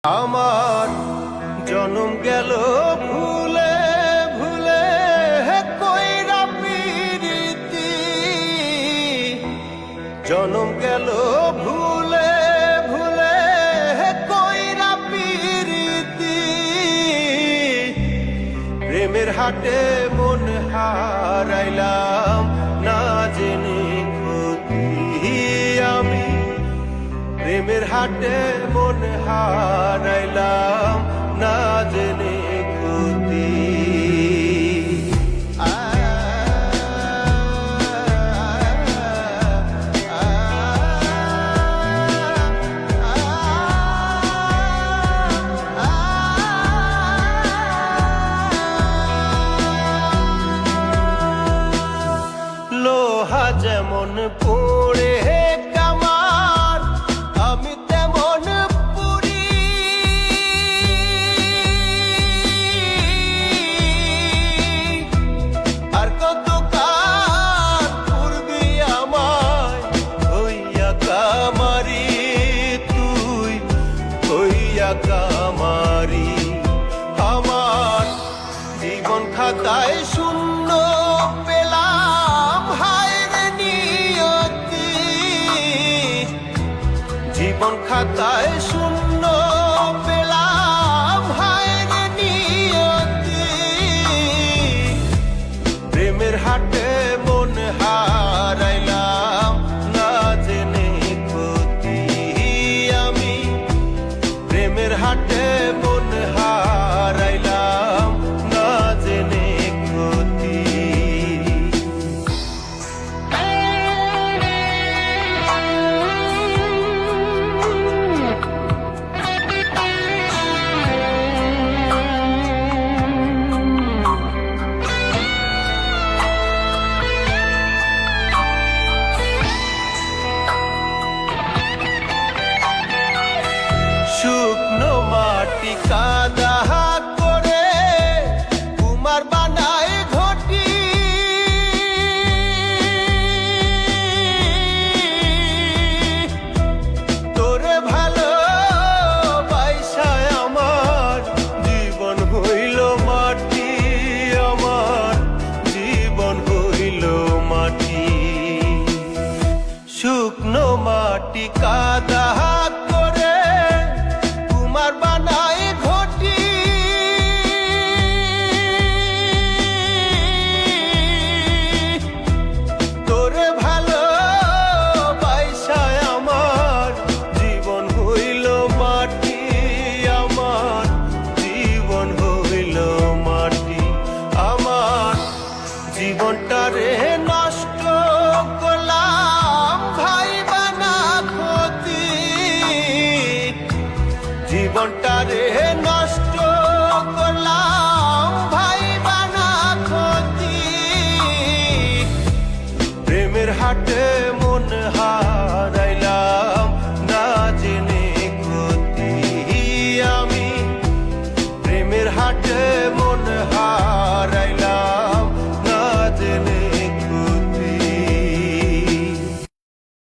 আমার জনম গেল ভুলে ভুলে কইরা পিরিতি, জনম গেল ভুলে ভুলে কইরা পিরিতি, প্রেমের হাটে মন হারাইলাম না জেনে ক্ষতি আমি, প্রেমের হাটে মন হারাইলাম না জেনে ক্ষতি। লোহা যেমন পড়ে কামার, আমি তেমন পুরি, আর কত কাল পূর্বি আমায় হইয়া কামারি, তুই হইয়া কামারি। আমার জীবন খাতায় শূন্য পেলাম হায়রে নিয়তি, জীবন খাতায় শূন্য পেলাম হায়রে নিয়তি, প্রেমের হাটে মন হারাইলাম না জেনে ক্ষতি আমি, প্রেমের হাটে মন হারাইলাম না জেনে ক্ষতি। শুকনো মাটি কাদা করে কুমার বানায় ঘটি, তোরে ভালো বাইসায় আমার জীবন হইল মাটি, আমার জীবন হইল মাটি। শুকনো মাটি কাদা করে কুমার বানায় ঘটি, তোরে ভালো বাইসায় আমার জীবন হইল মাটি, আমার জীবন হইল মাটি। আমার জীবনটারে নষ্ট করলাম ভাইবা না ক্ষতি, জীবনটারে